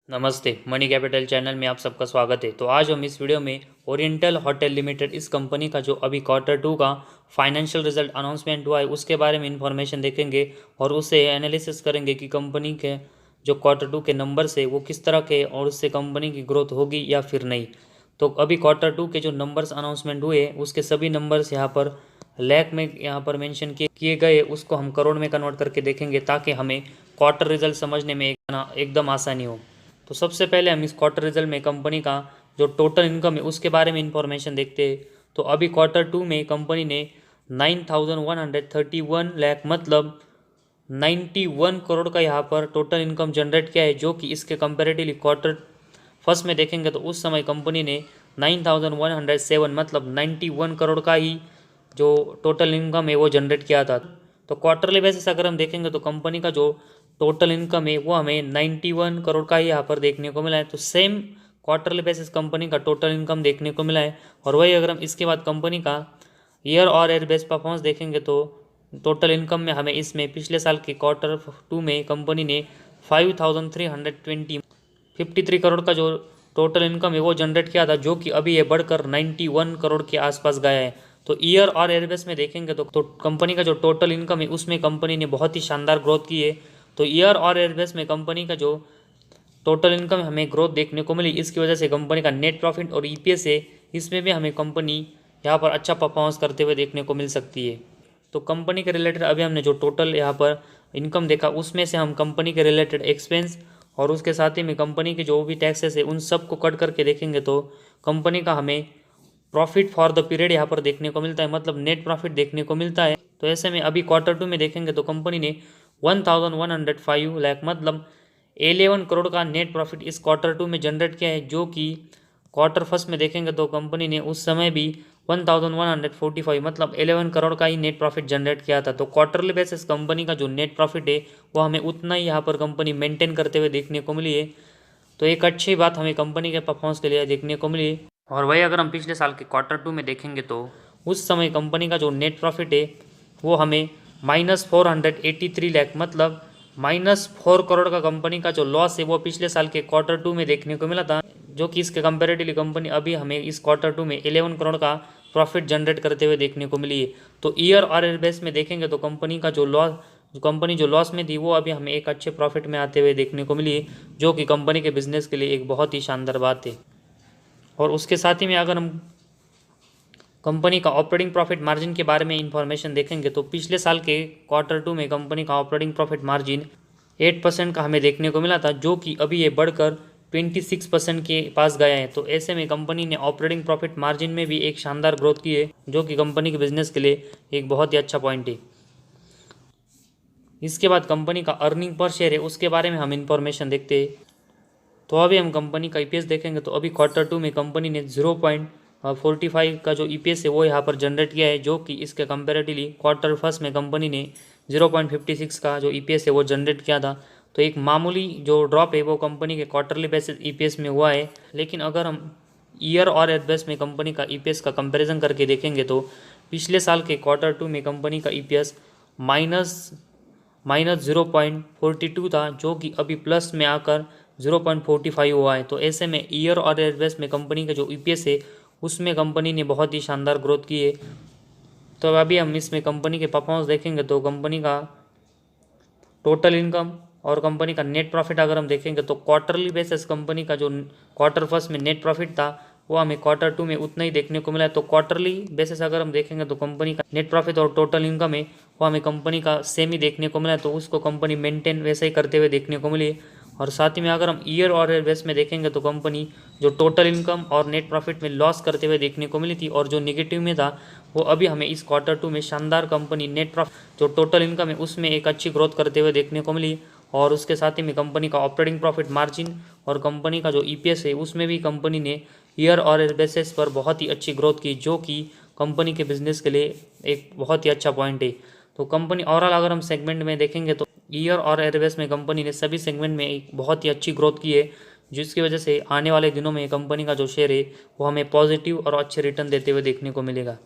नमस्ते, money capital channel में आप सबका स्वागत है। तो आज हम इस वीडियो में ओरिएंटल होटल लिमिटेड इस कंपनी का जो अभी Q2 का फाइनेंशियल रिजल्ट अनाउंसमेंट हुआ है उसके बारे में इंफॉर्मेशन देखेंगे और उससे एनालिसिस करेंगे कि कंपनी के जो Q2 के नंबर्स है वो किस तरह के और उससे कंपनी की ग्रोथ होगी या फिर नहीं। तो अभी Q2 के जो नंबर्स अनाउंसमेंट हुए उसके सभी नंबर्स यहाँ पर लैख में यहाँ पर मेंशन किए गए, उसको हम करोड़ में कन्वर्ट करके देखेंगे ताकि हमें क्वार्टर रिजल्ट समझने में एकदम आसानी हो। तो सबसे पहले हम इस क्वार्टर रिजल्ट में कंपनी का जो टोटल इनकम है उसके बारे में इंफॉर्मेशन देखते हैं। तो अभी Q2 में कंपनी ने 9,131 लाख मतलब 91 करोड़ का यहाँ पर टोटल इनकम जनरेट किया है, जो कि इसके कंपेरेटिवली क्वार्टर फर्स्ट में देखेंगे तो उस समय कंपनी ने 9,107 मतलब 91 करोड़ का ही जो टोटल इनकम है वो जनरेट किया था। तो क्वार्टरली बेसिस अगर हम देखेंगे तो कंपनी का जो टोटल इनकम है वो हमें 91 करोड़ का ही यहाँ पर देखने को मिला है। तो सेम क्वार्टरली बेसिस कंपनी का टोटल इनकम देखने को मिला है। और वही अगर हम इसके बाद कंपनी का ईयर और ईयर बेस परफॉर्मेंस देखेंगे तो टोटल इनकम में हमें इसमें पिछले साल के Q2 में कंपनी ने 53 करोड़ का जो टोटल इनकम है वो जनरेट किया था, जो कि अभी ये बढ़कर 91 करोड़ के आसपास गया है। तो ईयर और ईयर बेस में देखेंगे तो कंपनी का जो टोटल इनकम है उसमें कंपनी ने बहुत ही शानदार ग्रोथ की है। तो ईयर और ईयर बेस में कंपनी का जो टोटल इनकम हमें ग्रोथ देखने को मिली, इसकी वजह से कंपनी का नेट प्रॉफिट और ईपीएस है इसमें भी हमें कंपनी यहाँ पर अच्छा परफॉर्मेंस करते हुए देखने को मिल सकती है। तो कंपनी के रिलेटेड अभी हमने जो टोटल यहाँ पर इनकम देखा उसमें से हम कंपनी के रिलेटेड एक्सपेंस और उसके साथ ही में कंपनी के जो भी टैक्सेस है उन सब को कट करके देखेंगे तो कंपनी का हमें प्रॉफिट फॉर द पीरियड यहाँ पर देखने को मिलता है, मतलब नेट प्रॉफिट देखने को मिलता है। तो ऐसे में अभी Q2 में देखेंगे तो कंपनी ने 1,105 लाख मतलब 11 करोड़ का नेट प्रॉफिट इस Q2 में जनरेट किया है, जो कि क्वार्टर फर्स्ट में देखेंगे तो कंपनी ने उस समय भी 1,145 मतलब 11 करोड़ का ही नेट प्रॉफिट जनरेट किया था। तो क्वार्टरली बेसिस कंपनी का जो नेट प्रॉफिट है वो हमें उतना ही यहाँ पर कंपनी मेंटेन करते हुए देखने को मिली है। तो एक अच्छी बात हमें कंपनी के परफॉर्मेंस के लिए देखने को मिली। और वही अगर हम पिछले साल के Q2 में देखेंगे तो उस समय कंपनी का जो नेट प्रॉफिट है वो हमें -483 लाख मतलब -4 करोड़ का कंपनी का जो लॉस है वो पिछले साल के Q2 में देखने को मिला था, जो कि इसके कंपेरेटिवली कंपनी अभी हमें इस Q2 में 11 करोड़ का प्रॉफिट जनरेट करते हुए देखने को मिली है। तो ईयर और ईयर बेस में देखेंगे तो कंपनी का जो लॉस में थी वो अभी हमें एक अच्छे प्रॉफिट में आते हुए देखने को मिली है, जो कि कंपनी के बिजनेस के लिए एक बहुत ही शानदार बात है। और उसके साथ ही में अगर हम कंपनी का ऑपरेटिंग प्रॉफिट मार्जिन के बारे में इंफॉर्मेशन देखेंगे तो पिछले साल के Q2 में कंपनी का ऑपरेटिंग प्रॉफिट मार्जिन 8% का हमें देखने को मिला था, जो कि अभी ये बढ़कर 26% के पास गया है। तो ऐसे में कंपनी ने ऑपरेटिंग प्रॉफिट मार्जिन में भी एक शानदार ग्रोथ की है, जो कि कंपनी के बिजनेस के लिए एक बहुत ही अच्छा पॉइंट है। इसके बाद कंपनी का अर्निंग पर शेयर है उसके बारे में हम इंफॉर्मेशन देखते हैं। तो अभी हम कंपनी का ईपीएस देखेंगे तो अभी Q2 में कंपनी ने 0.45 का जो ईपीएस है वो यहाँ पर जनरेट किया है, जो कि इसके कंपेरेटिवली क्वार्टर फर्स्ट में कंपनी ने 0.56 का जो ईपीएस है वो जनरेट किया था। तो एक मामूली जो ड्रॉप है वो कंपनी के क्वार्टरली बेसिस ईपीएस में हुआ है। लेकिन अगर हम ईयर और ईयर बेस में कंपनी का ईपीएस का कंपेरिजन करके देखेंगे तो पिछले साल के Q2 में कंपनी का ईपीएस -0.42 था, जो कि अभी प्लस में आकर 0.45 हुआ है। तो ऐसे में ईयर और ईयर बेस में कंपनी का जो ईपीएस है उसमें कंपनी ने बहुत ही शानदार ग्रोथ की है। तो अभी हम इसमें कंपनी के परफॉर्मेंस देखेंगे तो कंपनी का टोटल इनकम और कंपनी का नेट प्रॉफिट अगर हम देखेंगे तो क्वार्टरली बेसिस कंपनी का जो क्वार्टर फर्स्ट में नेट प्रॉफिट था वो हमें Q2 में उतना ही देखने को मिला है। तो क्वार्टरली बेसिस अगर हम देखेंगे तो कंपनी का नेट प्रॉफिट और टोटल इनकम है वो हमें कंपनी का सेम ही देखने को मिला है, तो उसको कंपनी मेंटेन वैसे ही करते हुए देखने को मिली। और साथ ही में अगर हम ईयर और ईयर बेस में देखेंगे तो कंपनी जो टोटल इनकम और नेट प्रॉफिट में लॉस करते हुए देखने को मिली थी, और जो नेगेटिव में था वो अभी हमें इस Q2 में शानदार कंपनी नेट प्रॉफिट जो टोटल इनकम है उसमें एक अच्छी ग्रोथ करते हुए देखने को मिली। और उसके साथ ही में कंपनी का ऑपरेटिंग प्रॉफिट मार्जिन और कंपनी का जो ईपीएस है उसमें भी कंपनी ने ईयर और ईयर बेसिस पर बहुत ही अच्छी ग्रोथ की, जो कि कंपनी के बिजनेस के लिए एक बहुत ही अच्छा पॉइंट है। तो कंपनी ओवरऑल अगर हम सेगमेंट में देखेंगे तो ईयर और ईयर बेस में कंपनी ने सभी सेगमेंट में एक बहुत ही अच्छी ग्रोथ की है, जिसकी वजह से आने वाले दिनों में कंपनी का जो शेयर है वो हमें पॉजिटिव और अच्छे रिटर्न देते हुए देखने को मिलेगा।